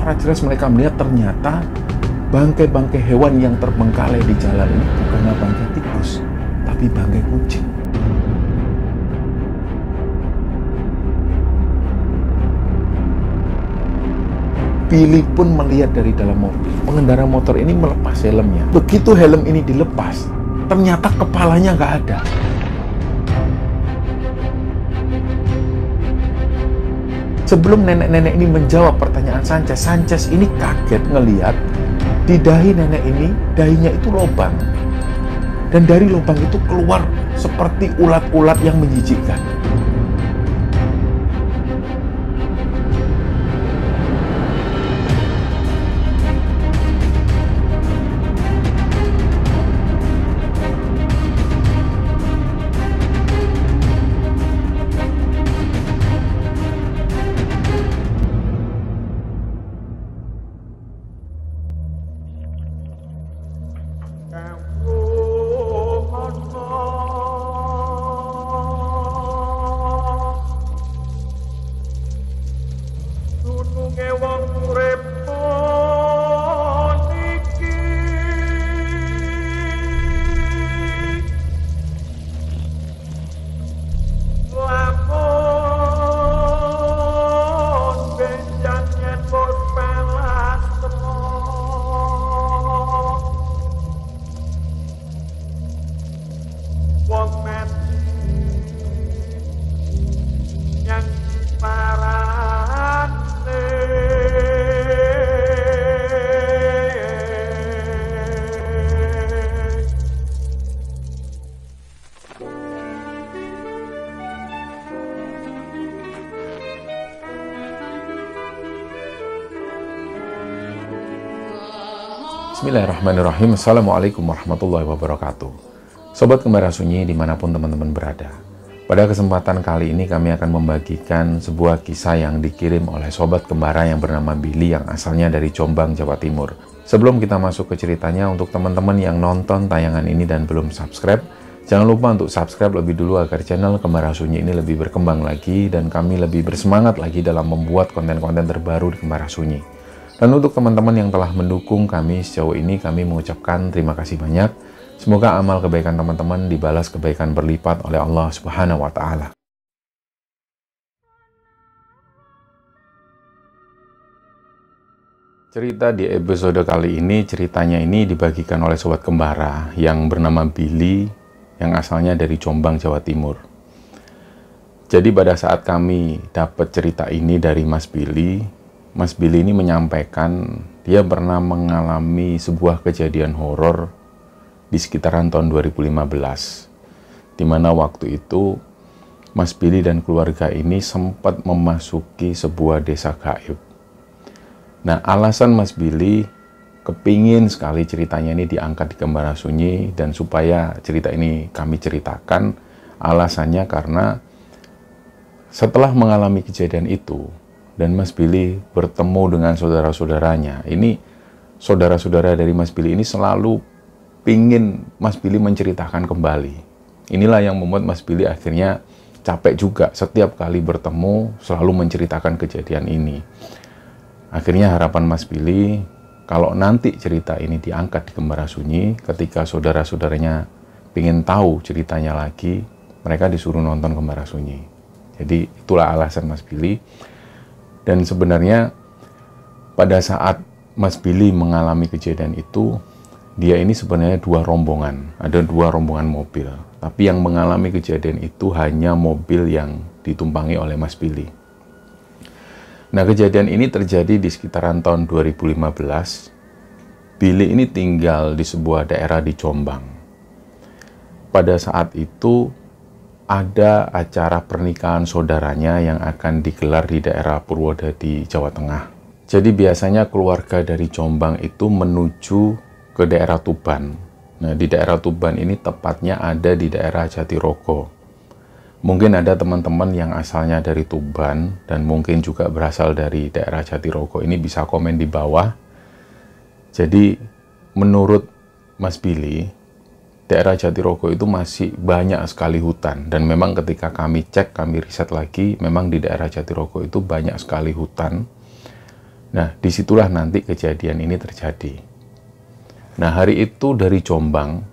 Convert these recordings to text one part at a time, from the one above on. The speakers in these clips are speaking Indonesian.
secara jelas mereka melihat ternyata bangkai-bangkai hewan yang terbengkalai di jalan ini bukanlah bangkai tikus, tapi bangkai kucing. Billy pun melihat dari dalam mobil. Pengendara motor ini melepas helmnya. Begitu helm ini dilepas, ternyata kepalanya nggak ada. Sebelum nenek-nenek ini menjawab pertanyaan Sanchez, Sanchez ini kaget ngelihat di dahi nenek ini, dahinya itu lubang. Dan dari lubang itu keluar seperti ulat-ulat yang menjijikkan. Bismillahirrahmanirrahim. Assalamualaikum warahmatullahi wabarakatuh. Sobat Kembara Sunyi dimanapun teman-teman berada. Pada kesempatan kali ini kami akan membagikan sebuah kisah yang dikirim oleh Sobat Kembara yang bernama Billy yang asalnya dari Jombang, Jawa Timur. Sebelum kita masuk ke ceritanya, untuk teman-teman yang nonton tayangan ini dan belum subscribe, jangan lupa untuk subscribe lebih dulu agar channel Kembara Sunyi ini lebih berkembang lagi dan kami lebih bersemangat lagi dalam membuat konten-konten terbaru di Kembara Sunyi. Dan untuk teman-teman yang telah mendukung kami sejauh ini, kami mengucapkan terima kasih banyak. Semoga amal kebaikan teman-teman dibalas kebaikan berlipat oleh Allah Subhanahu wa Ta'ala. Cerita di episode kali ini, ceritanya ini dibagikan oleh Sobat Kembara yang bernama Billy, yang asalnya dari Jombang, Jawa Timur. Jadi pada saat kami dapat cerita ini dari Mas Billy ini menyampaikan dia pernah mengalami sebuah kejadian horor di sekitaran tahun 2015, di mana waktu itu Mas Billy dan keluarga ini sempat memasuki sebuah desa gaib. Nah, alasan Mas Billy kepingin sekali ceritanya ini diangkat di Kembara Sunyi dan supaya cerita ini kami ceritakan, alasannya karena setelah mengalami kejadian itu dan Mas Billy bertemu dengan saudara-saudaranya. Ini saudara-saudara dari Mas Billy ini selalu pingin Mas Billy menceritakan kembali. Inilah yang membuat Mas Billy akhirnya capek juga setiap kali bertemu selalu menceritakan kejadian ini. Akhirnya harapan Mas Billy, kalau nanti cerita ini diangkat di Kembara Sunyi, ketika saudara-saudaranya pingin tahu ceritanya lagi, mereka disuruh nonton Kembara Sunyi. Jadi itulah alasan Mas Billy. Dan sebenarnya pada saat Mas Billy mengalami kejadian itu, dia ini sebenarnya dua rombongan. Ada dua rombongan mobil. Tapi yang mengalami kejadian itu hanya mobil yang ditumpangi oleh Mas Billy. Nah, kejadian ini terjadi di sekitaran tahun 2015. Billy ini tinggal di sebuah daerah di Jombang. Pada saat itu ada acara pernikahan saudaranya yang akan digelar di daerah Purwodadi, Jawa Tengah. Jadi biasanya keluarga dari Jombang itu menuju ke daerah Tuban. Nah, di daerah Tuban ini tepatnya ada di daerah Jatirogo. Mungkin ada teman-teman yang asalnya dari Tuban dan mungkin juga berasal dari daerah Jatirogo. Ini bisa komen di bawah. Jadi menurut Mas Billy, daerah Jatirogo itu masih banyak sekali hutan. Dan memang ketika kami cek, kami riset lagi, memang di daerah Jatirogo itu banyak sekali hutan. Nah, disitulah nanti kejadian ini terjadi. Nah, hari itu dari Jombang,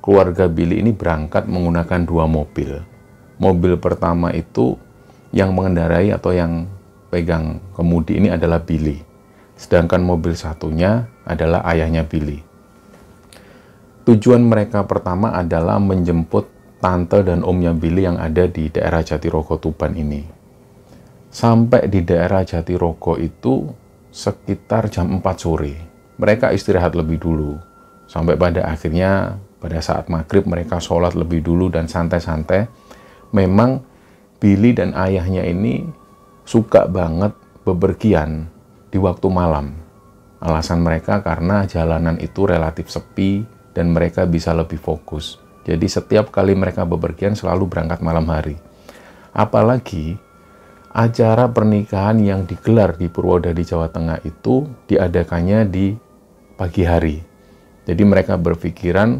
keluarga Billy ini berangkat menggunakan 2 mobil. Mobil pertama itu yang mengendarai atau yang pegang kemudi ini adalah Billy. Sedangkan mobil satunya adalah ayahnya Billy. Tujuan mereka pertama adalah menjemput tante dan omnya Billy yang ada di daerah Jatirogo Tuban ini. Sampai di daerah Jatirogo itu sekitar jam 4 sore. Mereka istirahat lebih dulu. Sampai pada akhirnya pada saat maghrib mereka sholat lebih dulu dan santai-santai. Memang Billy dan ayahnya ini suka banget bepergian di waktu malam. Alasan mereka karena jalanan itu relatif sepi dan mereka bisa lebih fokus. Jadi setiap kali mereka bepergian selalu berangkat malam hari. Apalagi acara pernikahan yang digelar di Purwodadi, Jawa Tengah itu diadakannya di pagi hari. Jadi mereka berpikiran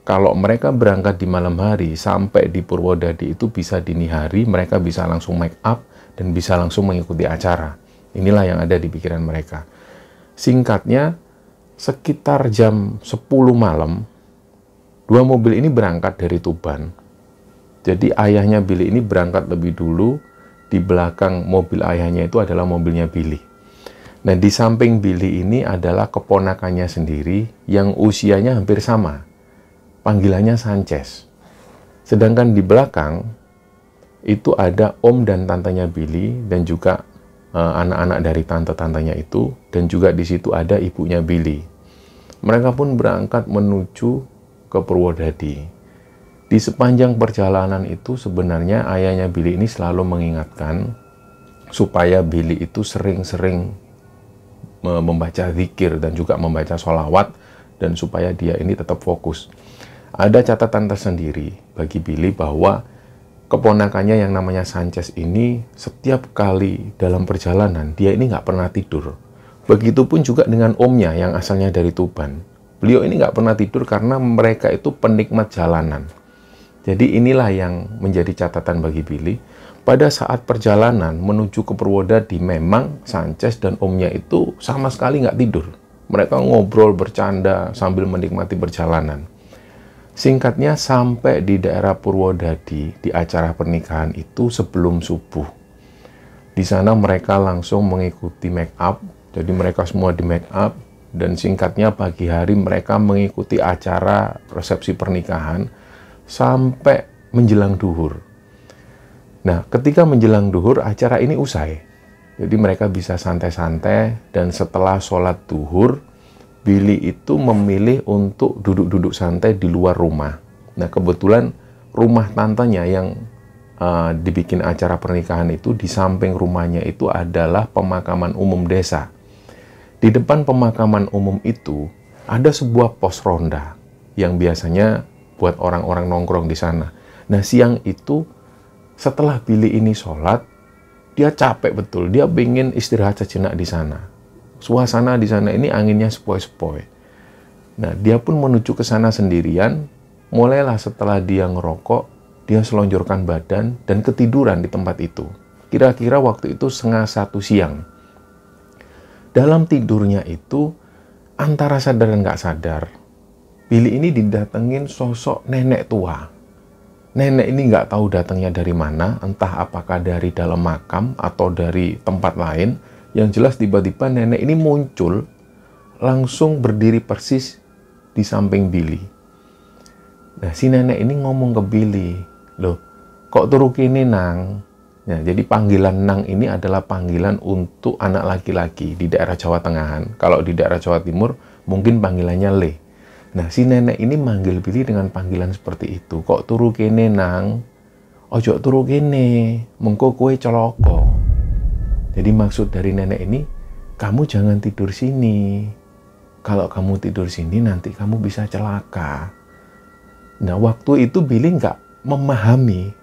kalau mereka berangkat di malam hari sampai di Purwodadi itu bisa dini hari, mereka bisa langsung make up dan bisa langsung mengikuti acara. Inilah yang ada di pikiran mereka. Singkatnya, sekitar jam 10 malam, 2 mobil ini berangkat dari Tuban. Jadi ayahnya Billy ini berangkat lebih dulu, di belakang mobil ayahnya itu adalah mobilnya Billy. Nah, di samping Billy ini adalah keponakannya sendiri yang usianya hampir sama. Panggilannya Sanchez. Sedangkan di belakang itu ada om dan tantenya Billy dan juga anak-anak dari tante-tantenya itu, dan juga di situ ada ibunya Billy. Mereka pun berangkat menuju ke Purwodadi. Di sepanjang perjalanan itu sebenarnya ayahnya Billy ini selalu mengingatkan supaya Billy itu sering-sering membaca zikir dan juga membaca sholawat, dan supaya dia ini tetap fokus. Ada catatan tersendiri bagi Billy bahwa keponakannya yang namanya Sanchez ini setiap kali dalam perjalanan dia ini nggak pernah tidur. Begitupun juga dengan omnya yang asalnya dari Tuban. Beliau ini nggak pernah tidur karena mereka itu penikmat jalanan. Jadi inilah yang menjadi catatan bagi Billy. Pada saat perjalanan menuju ke Purwodadi, memang Sanchez dan omnya itu sama sekali nggak tidur. Mereka ngobrol, bercanda, sambil menikmati perjalanan. Singkatnya, sampai di daerah Purwodadi, di acara pernikahan itu sebelum subuh. Di sana mereka langsung mengikuti make up, jadi mereka semua di make up, dan singkatnya pagi hari mereka mengikuti acara resepsi pernikahan sampai menjelang duhur. Nah, ketika menjelang duhur, acara ini usai. Jadi mereka bisa santai-santai, dan setelah sholat duhur, Billy itu memilih untuk duduk-duduk santai di luar rumah. Nah, kebetulan rumah tantenya yang dibikin acara pernikahan itu, di samping rumahnya itu adalah pemakaman umum desa. Di depan pemakaman umum itu, ada sebuah pos ronda yang biasanya buat orang-orang nongkrong di sana. Nah, siang itu, setelah Billy ini sholat, dia capek betul. Dia ingin istirahat sejenak di sana. Suasana di sana ini anginnya sepoi-sepoi. Nah, dia pun menuju ke sana sendirian. Mulailah setelah dia ngerokok, dia selonjorkan badan dan ketiduran di tempat itu. Kira-kira waktu itu 12:30 siang. Dalam tidurnya itu, antara sadar dan nggak sadar, Billy ini didatengin sosok nenek tua. Nenek ini nggak tahu datangnya dari mana, entah apakah dari dalam makam atau dari tempat lain. Yang jelas tiba-tiba nenek ini muncul, langsung berdiri persis di samping Billy. Nah, si nenek ini ngomong ke Billy, "Loh, kok turu kene nang?" Nah, jadi panggilan nang ini adalah panggilan untuk anak laki-laki di daerah Jawa Tengahan. Kalau di daerah Jawa Timur, mungkin panggilannya le. Nah, si nenek ini manggil Billy dengan panggilan seperti itu. "Kok turu kene nang? Ojo turu kene, mengko kowe celaka." Jadi maksud dari nenek ini, kamu jangan tidur sini. Kalau kamu tidur sini nanti kamu bisa celaka. Nah, waktu itu Billy nggak memahami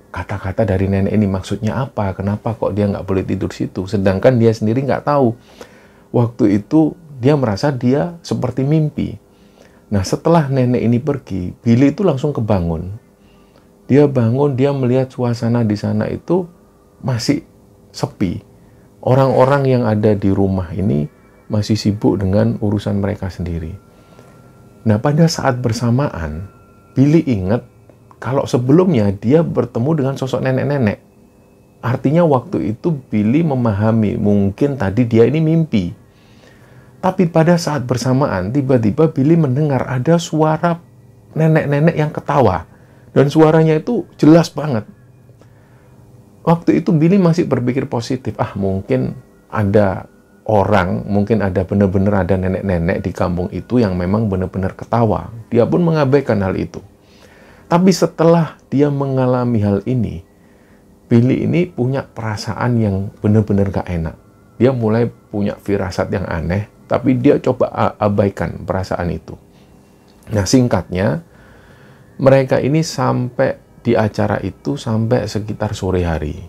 kata-kata dari nenek ini maksudnya apa. Kenapa kok dia nggak boleh tidur situ? Sedangkan dia sendiri nggak tahu. Waktu itu dia merasa dia seperti mimpi. Nah, setelah nenek ini pergi, Billy itu langsung kebangun. Dia bangun, dia melihat suasana di sana itu masih sepi. Orang-orang yang ada di rumah ini masih sibuk dengan urusan mereka sendiri. Nah, pada saat bersamaan, Billy ingat kalau sebelumnya dia bertemu dengan sosok nenek-nenek. Artinya waktu itu Billy memahami mungkin tadi dia ini mimpi. Tapi pada saat bersamaan, tiba-tiba Billy mendengar ada suara nenek-nenek yang ketawa. Dan suaranya itu jelas banget. Waktu itu Billy masih berpikir positif. Mungkin ada orang, mungkin ada benar-benar ada nenek-nenek di kampung itu yang memang benar-benar ketawa. Dia pun mengabaikan hal itu. Tapi setelah dia mengalami hal ini, Billy ini punya perasaan yang benar-benar gak enak. Dia mulai punya firasat yang aneh, tapi dia coba abaikan perasaan itu. Nah, singkatnya, mereka ini sampai di acara itu sampai sekitar sore hari.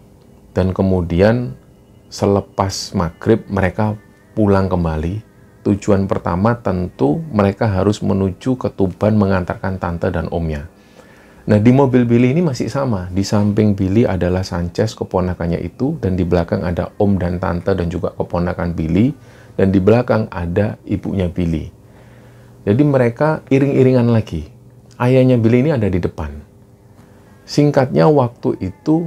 Dan kemudian selepas maghrib mereka pulang kembali. Tujuan pertama tentu mereka harus menuju ke Tuban mengantarkan tante dan omnya. Nah, di mobil Billy ini masih sama. Di samping Billy adalah Sanchez, keponakannya itu, dan di belakang ada om dan tante dan juga keponakan Billy, dan di belakang ada ibunya Billy. Jadi mereka iring-iringan lagi. Ayahnya Billy ini ada di depan. Singkatnya waktu itu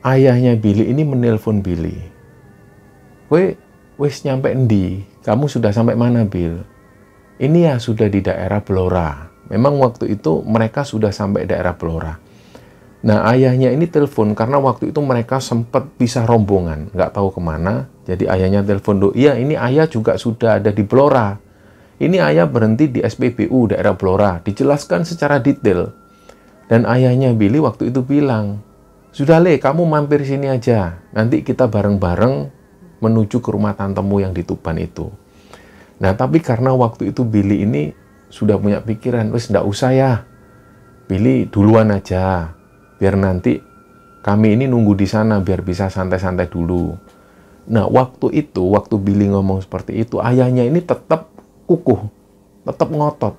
ayahnya Billy ini menelpon Billy. Wes nyampe endi? Kamu sudah sampai mana, Bill? Ini ya sudah di daerah Blora. Memang waktu itu mereka sudah sampai daerah Blora. Nah, ayahnya ini telepon karena waktu itu mereka sempat pisah rombongan, nggak tahu kemana. Jadi ayahnya telepon, iya ini ayah juga sudah ada di Blora. Ini ayah berhenti di SPBU daerah Blora. Dijelaskan secara detail. Dan ayahnya Billy waktu itu bilang, sudah Le, kamu mampir sini aja. Nanti kita bareng-bareng menuju ke rumah tantemu yang di Tuban itu. Nah, tapi karena waktu itu Billy ini sudah punya pikiran, wes nggak usah ya, Billy duluan aja, biar nanti kami ini nunggu di sana, biar bisa santai-santai dulu. Nah, waktu Billy ngomong seperti itu, ayahnya ini tetap kukuh, tetap ngotot.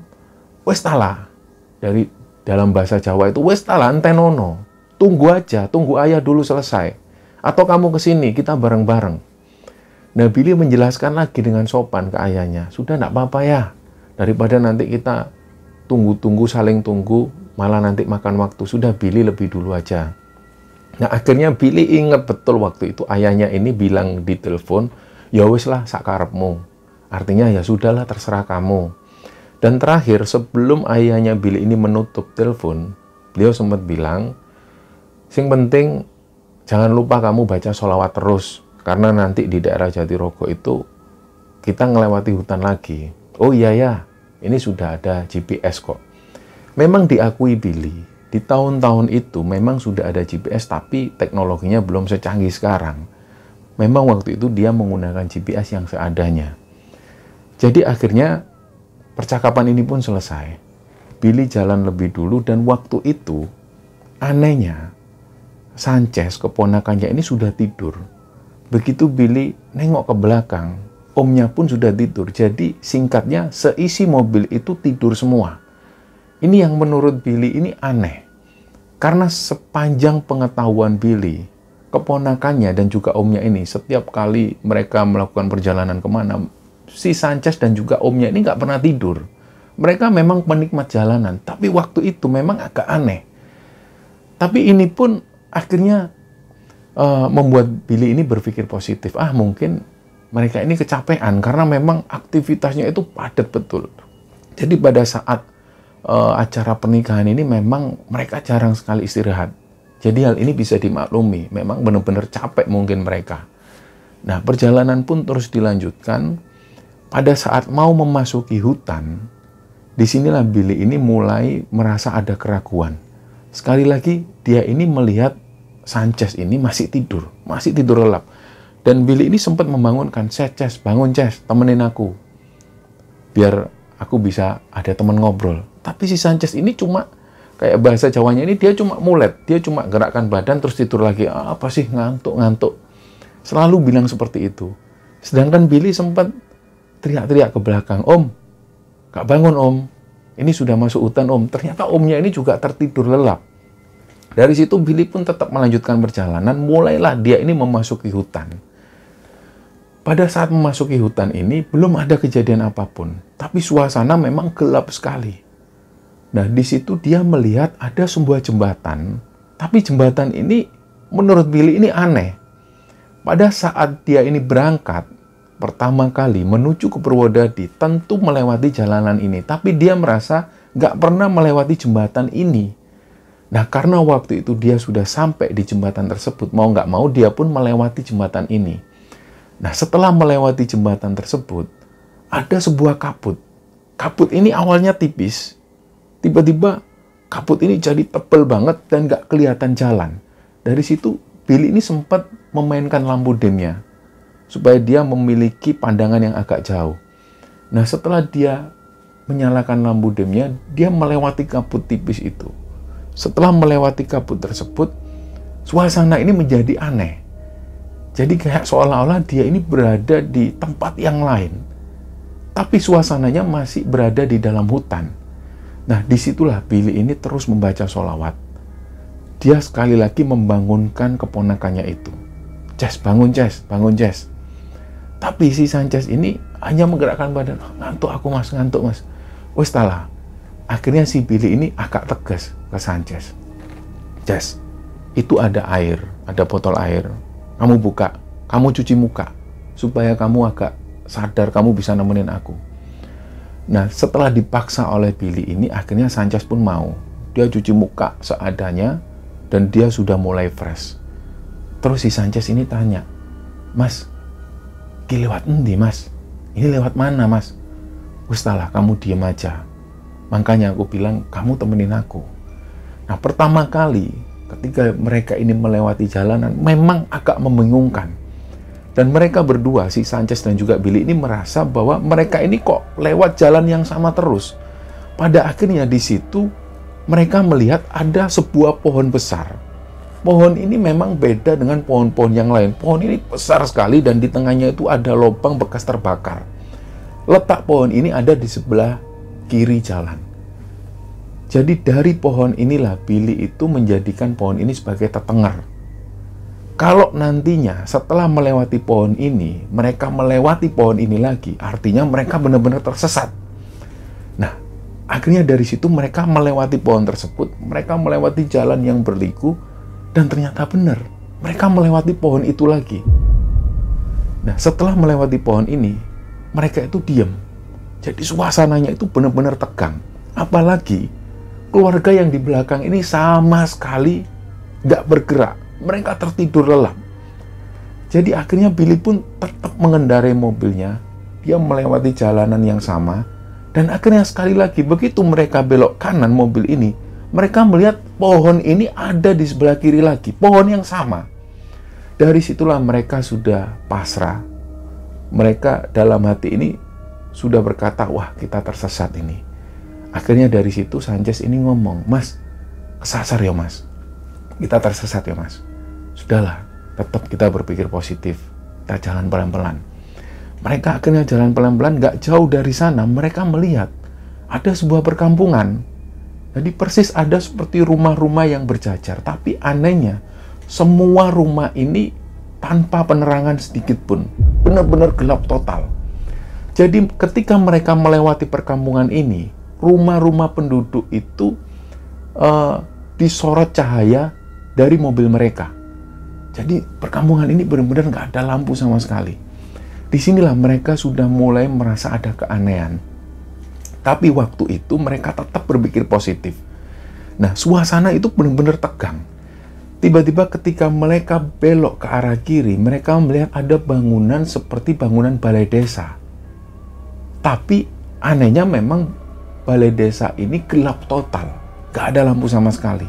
Wes tala, dari dalam bahasa Jawa itu, wes tala entenono, tunggu aja, tunggu ayah dulu selesai. Atau kamu kesini, kita bareng-bareng. Nah, Billy menjelaskan lagi dengan sopan ke ayahnya, sudah nggak apa-apa ya, daripada nanti kita tunggu-tunggu, saling tunggu, malah nanti makan waktu. Sudah, Billy lebih dulu aja. Nah, akhirnya Billy ingat betul waktu itu ayahnya ini bilang di telepon, ya wis lah sakarepmu. Artinya ya sudahlah terserah kamu. Dan terakhir, sebelum ayahnya Billy ini menutup telepon, beliau sempat bilang, sing penting jangan lupa kamu baca sholawat terus. Karena nanti di daerah Jatirogo itu kita ngelewati hutan lagi. Oh iya ya, ini sudah ada GPS kok. Memang diakui Billy, di tahun-tahun itu memang sudah ada GPS, tapi teknologinya belum secanggih sekarang. Memang waktu itu dia menggunakan GPS yang seadanya. Jadi akhirnya percakapan ini pun selesai. Billy jalan lebih dulu dan waktu itu anehnya Sanchez, keponakannya ini sudah tidur. Begitu Billy nengok ke belakang, omnya pun sudah tidur. Jadi singkatnya seisi mobil itu tidur semua. Ini yang menurut Billy ini aneh. Karena sepanjang pengetahuan Billy, keponakannya dan juga omnya ini, setiap kali mereka melakukan perjalanan kemana, si Sanchez dan juga omnya ini nggak pernah tidur. Mereka memang penikmat jalanan, tapi waktu itu memang agak aneh. Tapi ini pun akhirnya membuat Billy ini berpikir positif. Mungkin mereka ini kecapean karena memang aktivitasnya itu padat betul. Jadi pada saat acara pernikahan ini memang mereka jarang sekali istirahat. Jadi hal ini bisa dimaklumi. Memang benar-benar capek mungkin mereka. Nah, perjalanan pun terus dilanjutkan. Pada saat mau memasuki hutan, disinilah Billy ini mulai merasa ada keraguan. Sekali lagi, dia ini melihat Sanchez ini masih tidur lelap. Dan Billy ini sempat membangunkan, Ces, bangun Ces, temenin aku. Biar aku bisa ada teman ngobrol. Tapi si Sanchez ini cuma, kayak bahasa Jawanya ini, dia cuma mulet. Dia cuma gerakkan badan terus tidur lagi. Apa sih, ngantuk. Selalu bilang seperti itu. Sedangkan Billy sempat teriak-teriak ke belakang, Om, gak bangun Om. Ini sudah masuk hutan Om. Ternyata omnya ini juga tertidur lelap. Dari situ Billy pun tetap melanjutkan perjalanan, mulailah dia ini memasuki hutan. Pada saat memasuki hutan ini, belum ada kejadian apapun. Tapi suasana memang gelap sekali. Nah, di situ dia melihat ada sebuah jembatan. Tapi jembatan ini, menurut Billy ini aneh. Pada saat dia ini berangkat, pertama kali menuju ke Purwodadi, tentu melewati jalanan ini. Tapi dia merasa nggak pernah melewati jembatan ini. Nah, karena waktu itu dia sudah sampai di jembatan tersebut, mau nggak mau dia pun melewati jembatan ini. Nah, setelah melewati jembatan tersebut, ada sebuah kabut. Kabut ini awalnya tipis. Tiba-tiba kabut ini jadi tebal banget dan nggak kelihatan jalan. Dari situ, Billy ini sempat memainkan lampu dimnya supaya dia memiliki pandangan yang agak jauh. Nah, setelah dia menyalakan lampu dimnya, dia melewati kabut tipis itu. Setelah melewati kabut tersebut, suasana ini menjadi aneh. Jadi kayak seolah-olah dia ini berada di tempat yang lain. Tapi suasananya masih berada di dalam hutan. Nah, disitulah Billy ini terus membaca sholawat. Dia sekali lagi membangunkan keponakannya itu. Ces, bangun Ces, bangun Ces. Tapi si Sanchez ini hanya menggerakkan badan. Ngantuk aku mas, ngantuk mas. Wes talah. Akhirnya si Billy ini agak tegas ke Sanchez. Ces, itu ada air, ada botol air. Kamu buka, kamu cuci muka, supaya kamu agak sadar, kamu bisa nemenin aku. Nah, setelah dipaksa oleh Billy ini, akhirnya Sanchez pun mau. Dia cuci muka seadanya, dan dia sudah mulai fresh. Terus si Sanchez ini tanya, Mas, ki lewat endi mas? Ini lewat mana mas? Ustalah, kamu diem aja. Makanya aku bilang, kamu temenin aku. Nah, pertama kali ketika mereka ini melewati jalanan, memang agak membingungkan. Dan mereka berdua, si Sanchez dan juga Billy ini merasa bahwa mereka ini kok lewat jalan yang sama terus. Pada akhirnya di situ, mereka melihat ada sebuah pohon besar. Pohon ini memang beda dengan pohon-pohon yang lain. Pohon ini besar sekali dan di tengahnya itu ada lubang bekas terbakar. Letak pohon ini ada di sebelah kiri jalan. Jadi dari pohon inilah Billy itu menjadikan pohon ini sebagai tetenger. Kalau nantinya setelah melewati pohon ini, mereka melewati pohon ini lagi, artinya mereka benar-benar tersesat. Nah, akhirnya dari situ mereka melewati pohon tersebut, mereka melewati jalan yang berliku, dan ternyata benar, mereka melewati pohon itu lagi. Nah, setelah melewati pohon ini, mereka itu diam. Jadi suasananya itu benar-benar tegang. Apalagi keluarga yang di belakang ini sama sekali nggak bergerak. Mereka tertidur lelap. Jadi akhirnya Billy pun tetap mengendarai mobilnya. Dia melewati jalanan yang sama. Dan akhirnya sekali lagi, begitu mereka belok kanan mobil ini, mereka melihat pohon ini ada di sebelah kiri lagi. Pohon yang sama. Dari situlah mereka sudah pasrah. Mereka dalam hati ini sudah berkata, wah kita tersesat ini. Akhirnya dari situ Sanchez ini ngomong, Mas, kesasar ya mas. Kita tersesat ya mas. Sudahlah, tetap kita berpikir positif. Kita jalan pelan-pelan. Mereka akhirnya jalan pelan-pelan, gak jauh dari sana mereka melihat ada sebuah perkampungan. Jadi persis ada seperti rumah-rumah yang berjajar. Tapi anehnya, semua rumah ini tanpa penerangan sedikit pun. Benar-benar gelap total. Jadi ketika mereka melewati perkampungan ini, rumah-rumah penduduk itu disorot cahaya dari mobil mereka. Jadi perkampungan ini benar-benar nggak ada lampu sama sekali. Disinilah mereka sudah mulai merasa ada keanehan. Tapi waktu itu mereka tetap berpikir positif. Nah, suasana itu benar-benar tegang. Tiba-tiba ketika mereka belok ke arah kiri, mereka melihat ada bangunan seperti bangunan balai desa. Tapi anehnya memang balai desa ini gelap total. Gak ada lampu sama sekali.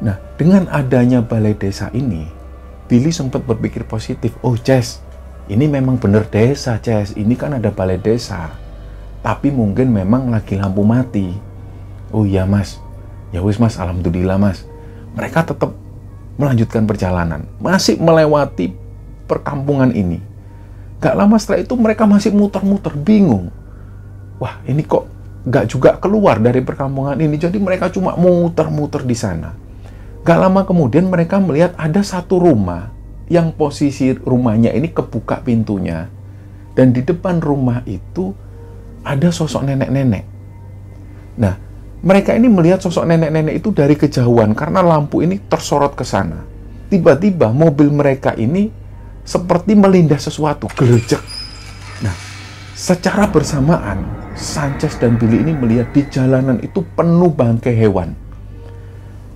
Nah, dengan adanya balai desa ini, Billy sempat berpikir positif. Oh, Ces, ini memang benar desa, Ces. Ini kan ada balai desa. Tapi mungkin memang lagi lampu mati. Oh iya, Mas. Ya wis, Mas. Alhamdulillah, Mas. Mereka tetap melanjutkan perjalanan. Masih melewati perkampungan ini. Gak lama setelah itu mereka masih muter-muter, bingung. Wah, ini kok gak juga keluar dari perkampungan ini. Jadi mereka cuma muter-muter di sana. Gak lama kemudian mereka melihat ada satu rumah yang posisi rumahnya ini kebuka pintunya, dan di depan rumah itu ada sosok nenek-nenek. Nah, mereka ini melihat sosok nenek-nenek itu dari kejauhan karena lampu ini tersorot ke sana. Tiba-tiba mobil mereka ini seperti melindas sesuatu, gerejek. Nah, secara bersamaan Sanchez dan Billy ini melihat di jalanan itu penuh bangkai hewan.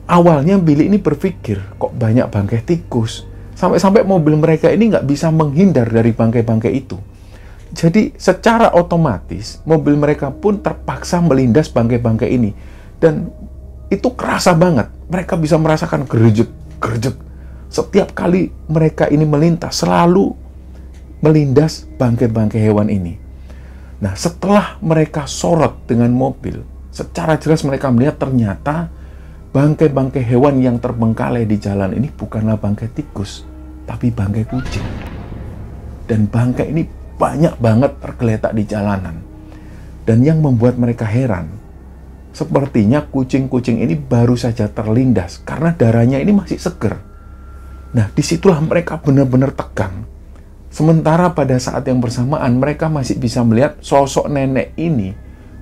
Awalnya Billy ini berpikir, kok banyak bangkai tikus? Sampai-sampai mobil mereka ini nggak bisa menghindar dari bangkai-bangkai itu. Jadi secara otomatis mobil mereka pun terpaksa melindas bangkai-bangkai ini. Dan itu kerasa banget. Mereka bisa merasakan gerejek. Setiap kali mereka ini melintas selalu melindas bangkai-bangkai hewan ini. Nah, setelah mereka sorot dengan mobil, secara jelas mereka melihat ternyata bangkai-bangkai hewan yang terbengkalai di jalan ini bukanlah bangkai tikus, tapi bangkai kucing. Dan bangkai ini banyak banget tergeletak di jalanan. Dan yang membuat mereka heran, sepertinya kucing-kucing ini baru saja terlindas karena darahnya ini masih seger. Nah, disitulah mereka benar-benar tegang. Sementara pada saat yang bersamaan mereka masih bisa melihat sosok nenek ini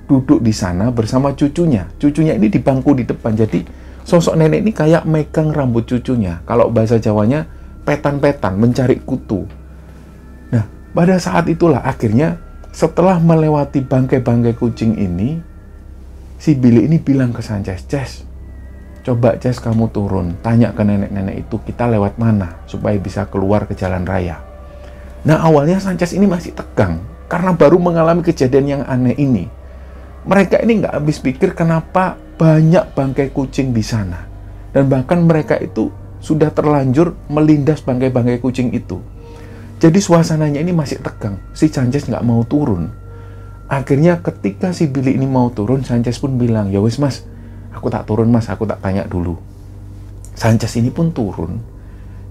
duduk di sana bersama cucunya. Cucunya ini di bangku di depan. Jadi sosok nenek ini kayak megang rambut cucunya. Kalau bahasa Jawanya petan-petan, mencari kutu. Nah, pada saat itulah akhirnya setelah melewati bangkai-bangkai kucing ini, si Billy ini bilang ke Sanchez, "Ces, coba Ces kamu turun, tanya ke nenek-nenek itu kita lewat mana supaya bisa keluar ke jalan raya." Nah, awalnya Sanchez ini masih tegang karena baru mengalami kejadian yang aneh ini. Mereka ini nggak habis pikir kenapa banyak bangkai kucing di sana. Dan bahkan mereka itu sudah terlanjur melindas bangkai-bangkai kucing itu. Jadi suasananya ini masih tegang. Si Sanchez nggak mau turun. Akhirnya ketika si Billy ini mau turun, Sanchez pun bilang, "Ya wes mas, aku tak turun mas, aku tak tanya dulu." Sanchez ini pun turun.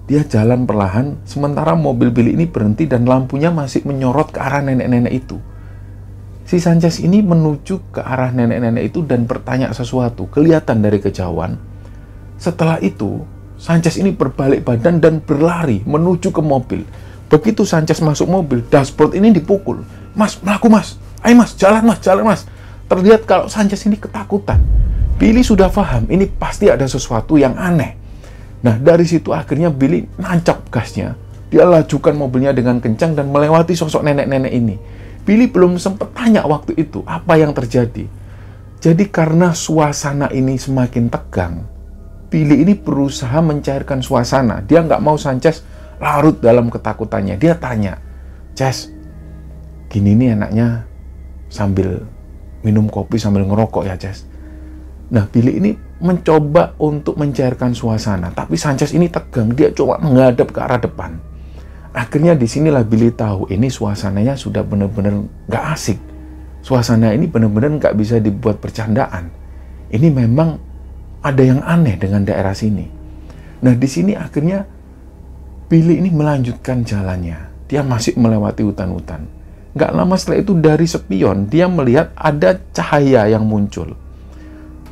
Dia jalan perlahan, sementara mobil Billy ini berhenti dan lampunya masih menyorot ke arah nenek-nenek itu. Si Sanchez ini menuju ke arah nenek-nenek itu dan bertanya sesuatu, kelihatan dari kejauhan. Setelah itu, Sanchez ini berbalik badan dan berlari menuju ke mobil. Begitu Sanchez masuk mobil, dashboard ini dipukul. "Mas, melaku mas, ayo mas, jalan mas." Terlihat kalau Sanchez ini ketakutan. Billy sudah paham, ini pasti ada sesuatu yang aneh. Nah, dari situ akhirnya Billy nancap gasnya. Dia lajukan mobilnya dengan kencang dan melewati sosok nenek-nenek ini. Billy belum sempat tanya waktu itu apa yang terjadi. Jadi karena suasana ini semakin tegang, Billy ini berusaha mencairkan suasana. Dia nggak mau Sanchez larut dalam ketakutannya. Dia tanya, "Ces, gini nih enaknya sambil minum kopi sambil ngerokok ya, Ces?" Nah, Billy ini mencoba untuk mencairkan suasana, tapi Sanchez ini tegang. Dia coba menghadap ke arah depan. Akhirnya disinilah Billy tahu ini suasananya sudah benar-benar nggak asik. Suasana ini benar-benar nggak bisa dibuat bercandaan. Ini memang ada yang aneh dengan daerah sini. Nah, di sini akhirnya Billy ini melanjutkan jalannya. Dia masih melewati hutan-hutan. Nggak lama setelah itu dari spion, dia melihat ada cahaya yang muncul.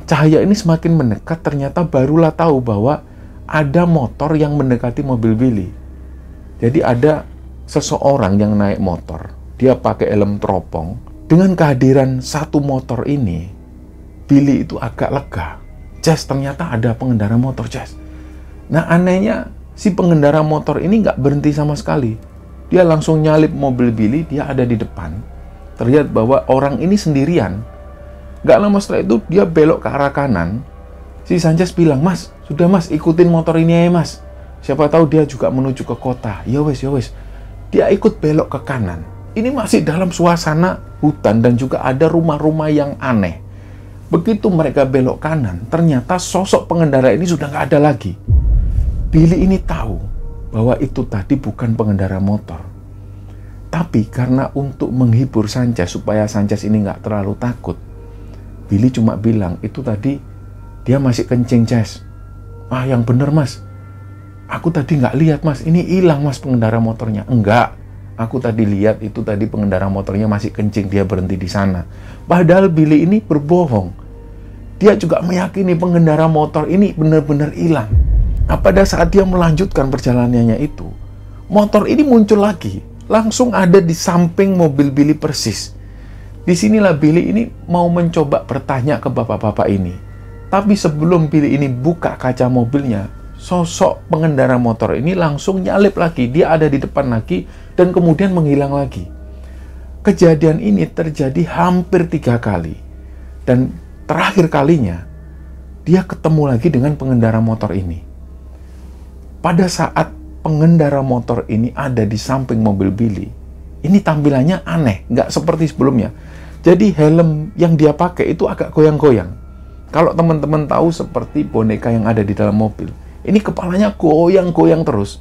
Cahaya ini semakin mendekat, ternyata barulah tahu bahwa ada motor yang mendekati mobil Billy. Jadi ada seseorang yang naik motor. Dia pakai helm teropong. Dengan kehadiran satu motor ini, Billy itu agak lega. "Ces, ternyata ada pengendara motor, Ces." Nah, anehnya si pengendara motor ini nggak berhenti sama sekali. Dia langsung nyalip mobil Billy, dia ada di depan. Terlihat bahwa orang ini sendirian. Gak lama setelah itu dia belok ke arah kanan. Si Sanchez bilang, "Mas, sudah mas, ikutin motor ini aja mas. Siapa tahu dia juga menuju ke kota." Ya wes. Dia ikut belok ke kanan. Ini masih dalam suasana hutan dan juga ada rumah-rumah yang aneh. Begitu mereka belok kanan, ternyata sosok pengendara ini sudah nggak ada lagi. Billy ini tahu bahwa itu tadi bukan pengendara motor. Tapi karena untuk menghibur Sanchez supaya Sanchez ini nggak terlalu takut, Billy cuma bilang, "Itu tadi dia masih kencing, Ces." "Ah, yang bener mas, aku tadi nggak lihat mas, ini hilang mas pengendara motornya." "Enggak, aku tadi lihat itu tadi pengendara motornya masih kencing, dia berhenti di sana." Padahal Billy ini berbohong. Dia juga meyakini pengendara motor ini benar-benar hilang. Nah, pada saat dia melanjutkan perjalanannya itu, motor ini muncul lagi. Langsung ada di samping mobil Billy persis. Disinilah Billy ini mau mencoba bertanya ke bapak-bapak ini. Tapi sebelum Billy ini buka kaca mobilnya, sosok pengendara motor ini langsung nyalip lagi. Dia ada di depan lagi dan kemudian menghilang lagi. Kejadian ini terjadi hampir 3 kali. Dan terakhir kalinya, dia ketemu lagi dengan pengendara motor ini. Pada saat pengendara motor ini ada di samping mobil Billy, ini tampilannya aneh, nggak seperti sebelumnya. Jadi helm yang dia pakai itu agak goyang-goyang. Kalau teman-teman tahu seperti boneka yang ada di dalam mobil, ini kepalanya goyang-goyang terus.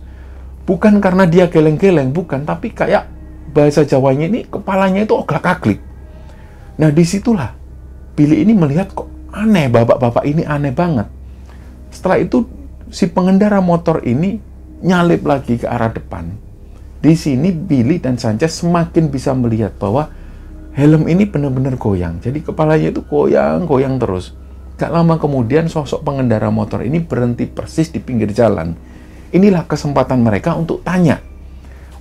Bukan karena dia geleng-geleng, bukan, tapi kayak bahasa Jawanya ini kepalanya itu oglak-aglik. Nah disitulah Billy ini melihat kok aneh, bapak-bapak ini aneh banget. Setelah itu si pengendara motor ini nyalip lagi ke arah depan. Di sini Billy dan Sanchez semakin bisa melihat bahwa helm ini benar-benar goyang. Jadi kepalanya itu goyang-goyang terus. Gak lama kemudian sosok pengendara motor ini berhenti persis di pinggir jalan. Inilah kesempatan mereka untuk tanya.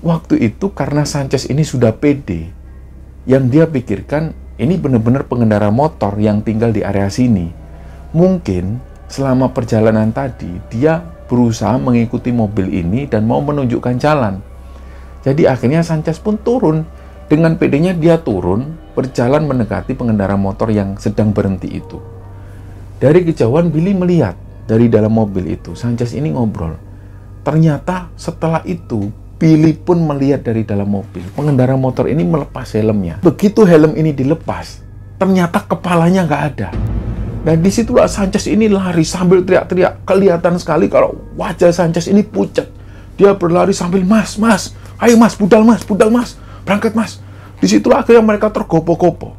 Waktu itu karena Sanchez ini sudah pede, yang dia pikirkan ini benar-benar pengendara motor yang tinggal di area sini. Mungkin selama perjalanan tadi dia berusaha mengikuti mobil ini dan mau menunjukkan jalan. Jadi akhirnya Sanchez pun turun. Dengan pedenya dia turun, berjalan mendekati pengendara motor yang sedang berhenti itu. Dari kejauhan Billy melihat dari dalam mobil itu, Sanchez ini ngobrol. Ternyata setelah itu Billy pun melihat dari dalam mobil. Pengendara motor ini melepas helmnya. Begitu helm ini dilepas, ternyata kepalanya nggak ada. Dan disitulah Sanchez ini lari sambil teriak-teriak. Kelihatan sekali kalau wajah Sanchez ini pucat. Dia berlari sambil, mas, ayo mas, budal mas, berangkat mas. Disitulah akhirnya mereka tergopoh-gopoh.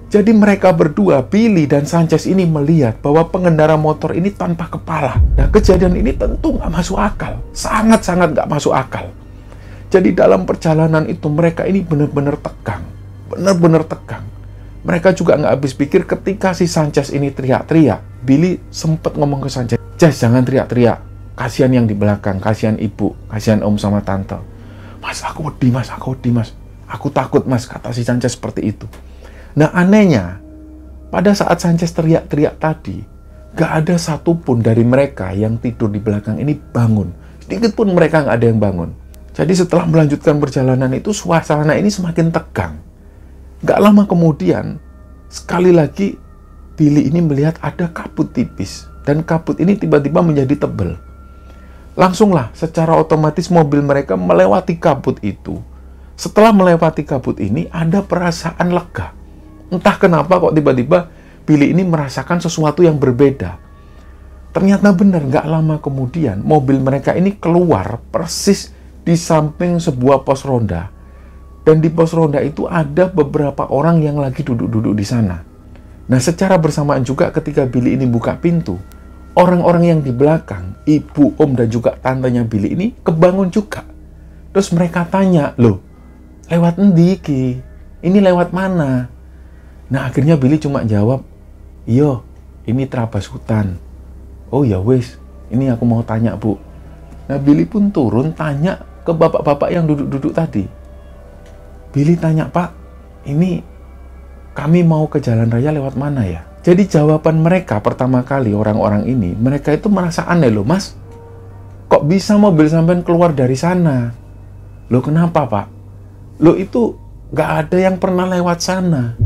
Jadi mereka berdua, Billy dan Sanchez ini melihat bahwa pengendara motor ini tanpa kepala. Nah kejadian ini tentu nggak masuk akal. Sangat-sangat nggak masuk akal. Jadi dalam perjalanan itu mereka ini benar-benar tegang. Benar-benar tegang. Mereka juga nggak habis pikir ketika si Sanchez ini teriak-teriak. Billy sempat ngomong ke Sanchez, Jess jangan teriak-teriak. Kasihan yang di belakang, kasihan ibu, kasihan om sama tante. Mas, aku wedi mas. Aku takut mas, kata si Sanchez seperti itu. Nah anehnya, pada saat Sanchez teriak-teriak tadi, nggak ada satupun dari mereka yang tidur di belakang ini bangun. Sedikit pun mereka nggak ada yang bangun. Jadi setelah melanjutkan perjalanan itu, suasana ini semakin tegang. Gak lama kemudian, sekali lagi Billy ini melihat ada kabut tipis. Dan kabut ini tiba-tiba menjadi tebal. Langsunglah secara otomatis mobil mereka melewati kabut itu. Setelah melewati kabut ini, ada perasaan lega. Entah kenapa kok tiba-tiba Billy ini merasakan sesuatu yang berbeda. Ternyata benar, gak lama kemudian mobil mereka ini keluar persis di samping sebuah pos ronda. Dan di pos ronda itu ada beberapa orang yang lagi duduk-duduk di sana. Nah, secara bersamaan juga ketika Billy ini buka pintu, orang-orang yang di belakang, ibu, om, dan juga tantenya Billy ini kebangun juga. Terus mereka tanya, loh, lewat endi iki? Ini lewat mana? Nah, akhirnya Billy cuma jawab, iyo, ini terabas hutan. Oh ya wes, ini aku mau tanya bu. Nah, Billy pun turun tanya ke bapak-bapak yang duduk-duduk tadi. Billy tanya, Pak, ini kami mau ke jalan raya lewat mana ya? Jadi jawaban mereka pertama kali orang-orang ini, mereka itu merasa aneh loh, Mas. Kok bisa mobil sampean keluar dari sana? Loh kenapa, Pak? Loh itu nggak ada yang pernah lewat sana.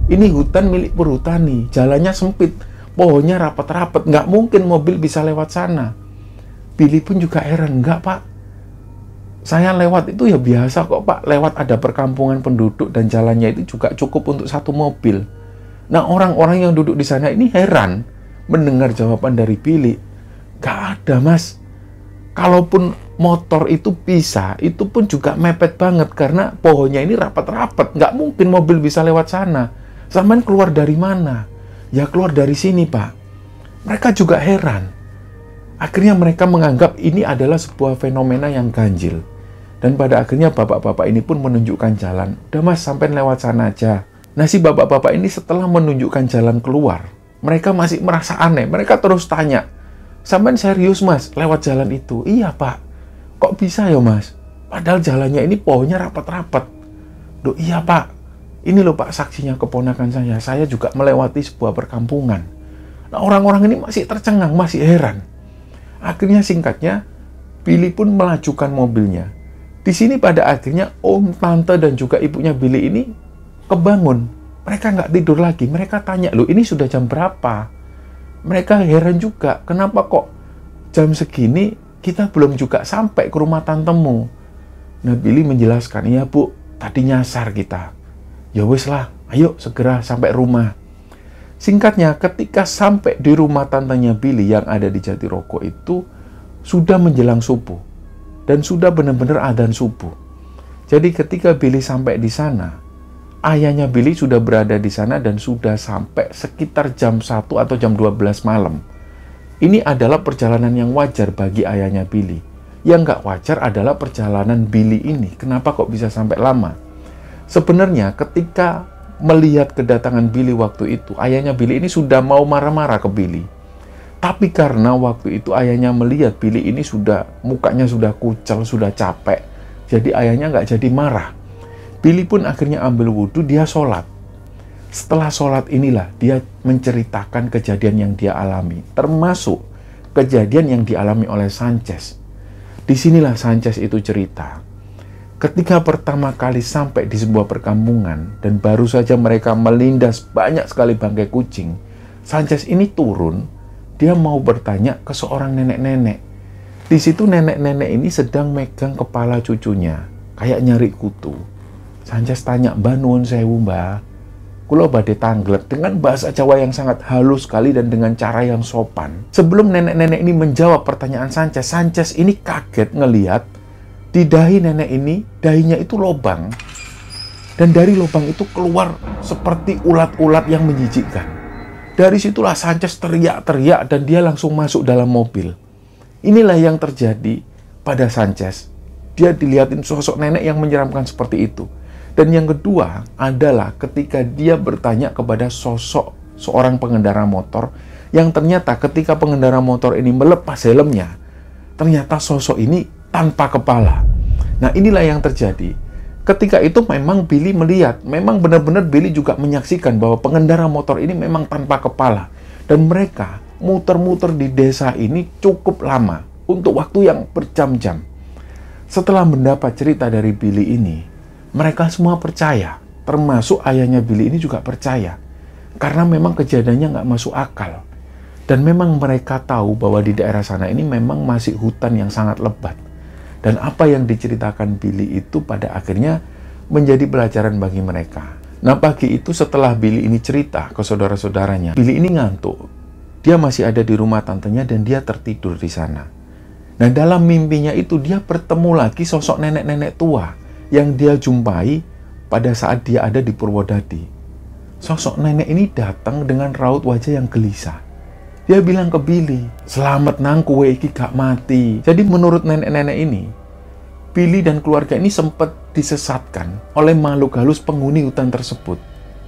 Ini hutan milik perhutani, jalannya sempit, pohonnya rapat-rapat, nggak mungkin mobil bisa lewat sana. Billy pun juga heran, nggak Pak? Saya lewat itu ya biasa kok Pak, lewat ada perkampungan penduduk dan jalannya itu juga cukup untuk satu mobil. Nah orang-orang yang duduk di sana ini heran mendengar jawaban dari Billy. Nggak ada Mas. Kalaupun motor itu bisa, itu pun juga mepet banget karena pohonnya ini rapat-rapat. Nggak mungkin mobil bisa lewat sana. Sampean keluar dari mana? Ya keluar dari sini Pak. Mereka juga heran. Akhirnya mereka menganggap ini adalah sebuah fenomena yang ganjil. Dan pada akhirnya bapak-bapak ini pun menunjukkan jalan. Udah Mas, sampai lewat sana aja. Nah si bapak-bapak ini setelah menunjukkan jalan keluar, mereka masih merasa aneh. Mereka terus tanya, sampean serius Mas lewat jalan itu? Iya Pak. Kok bisa ya Mas? Padahal jalannya ini pohonnya rapat-rapat. Loh iya Pak, ini loh Pak saksinya keponakan saya juga melewati sebuah perkampungan. Nah orang-orang ini masih tercengang, masih heran. Akhirnya singkatnya, Billy pun melajukan mobilnya. Di sini pada akhirnya om, tante, dan juga ibunya Billy ini kebangun. Mereka nggak tidur lagi, mereka tanya, loh ini sudah jam berapa? Mereka heran juga, kenapa kok jam segini kita belum juga sampai ke rumah tantemu? Nah Billy menjelaskan, iya Bu, tadi nyasar kita. Ya wis lah, ayo segera sampai rumah. Singkatnya, ketika sampai di rumah tantenya Billy yang ada di Jatirogo itu, sudah menjelang subuh. Dan sudah benar-benar adzan subuh. Jadi ketika Billy sampai di sana, ayahnya Billy sudah berada di sana dan sudah sampai sekitar jam 1 atau jam 12 malam. Ini adalah perjalanan yang wajar bagi ayahnya Billy. Yang nggak wajar adalah perjalanan Billy ini. Kenapa kok bisa sampai lama? Sebenarnya ketika melihat kedatangan Billy waktu itu, ayahnya Billy ini sudah mau marah-marah ke Billy. Tapi karena waktu itu ayahnya melihat Billy ini mukanya sudah kucel, sudah capek. Jadi ayahnya nggak jadi marah. Billy pun akhirnya ambil wudhu, dia sholat. Setelah sholat inilah dia menceritakan kejadian yang dia alami. Termasuk kejadian yang dialami oleh Sanchez. Disinilah Sanchez itu cerita. Ketika pertama kali sampai di sebuah perkampungan dan baru saja mereka melindas banyak sekali bangkai kucing, Sanchez ini turun, dia mau bertanya ke seorang nenek-nenek. Di situ nenek-nenek ini sedang megang kepala cucunya, kayak nyari kutu. Sanchez tanya, "Mbah nuwun sewu, Mbah. Kula badhe tanglet," dengan bahasa Jawa yang sangat halus sekali dan dengan cara yang sopan. Sebelum nenek-nenek ini menjawab pertanyaan Sanchez, Sanchez ini kaget ngelihat di dahi nenek ini, dahinya itu lubang. Dan dari lubang itu keluar seperti ulat-ulat yang menjijikkan. Dari situlah Sanchez teriak-teriak dan dia langsung masuk dalam mobil. Inilah yang terjadi pada Sanchez. Dia dilihatin sosok nenek yang menyeramkan seperti itu. Dan yang kedua adalah ketika dia bertanya kepada sosok seorang pengendara motor yang ternyata ketika pengendara motor ini melepas helmnya, ternyata sosok ini tanpa kepala. Nah inilah yang terjadi. Ketika itu memang Billy melihat, memang benar-benar Billy juga menyaksikan bahwa pengendara motor ini memang tanpa kepala. Dan mereka muter-muter di desa ini cukup lama, untuk waktu yang berjam-jam. Setelah mendapat cerita dari Billy ini, mereka semua percaya, termasuk ayahnya Billy ini juga percaya. Karena memang kejadiannya nggak masuk akal. Dan memang mereka tahu bahwa di daerah sana ini memang masih hutan yang sangat lebat. Dan apa yang diceritakan Billy itu pada akhirnya menjadi pelajaran bagi mereka. Nah pagi itu setelah Billy ini cerita ke saudara-saudaranya, Billy ini ngantuk. Dia masih ada di rumah tantenya dan dia tertidur di sana. Nah dalam mimpinya itu dia bertemu lagi sosok nenek-nenek tua yang dia jumpai pada saat dia ada di Purwodadi. Sosok nenek ini datang dengan raut wajah yang gelisah. Dia bilang ke Billy, "Selamat nang kowe iki gak mati." Jadi menurut nenek-nenek ini, Billy dan keluarga ini sempat disesatkan oleh makhluk halus penghuni hutan tersebut.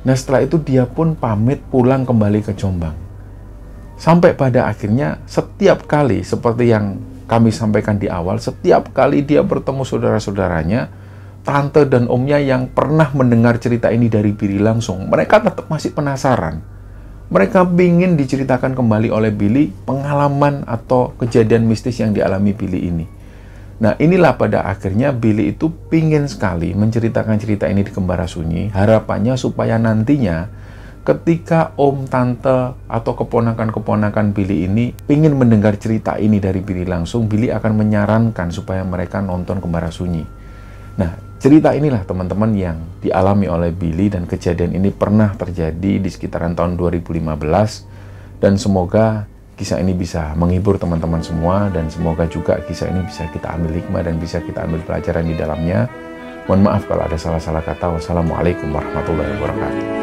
Nah setelah itu dia pun pamit pulang kembali ke Jombang. Sampai pada akhirnya setiap kali seperti yang kami sampaikan di awal, setiap kali dia bertemu saudara-saudaranya, tante dan omnya yang pernah mendengar cerita ini dari Billy langsung, mereka tetap masih penasaran. Mereka ingin diceritakan kembali oleh Billy pengalaman atau kejadian mistis yang dialami Billy ini. Nah inilah pada akhirnya Billy itu pingin sekali menceritakan cerita ini di Kembara Sunyi. Harapannya supaya nantinya ketika om, tante, atau keponakan-keponakan Billy ini pingin mendengar cerita ini dari Billy langsung, Billy akan menyarankan supaya mereka nonton Kembara Sunyi. Nah, cerita inilah teman-teman yang dialami oleh Billy dan kejadian ini pernah terjadi di sekitaran tahun 2015 dan semoga kisah ini bisa menghibur teman-teman semua dan semoga juga kisah ini bisa kita ambil hikmah dan bisa kita ambil pelajaran di dalamnya. Mohon maaf kalau ada salah-salah kata. Wassalamualaikum warahmatullahi wabarakatuh.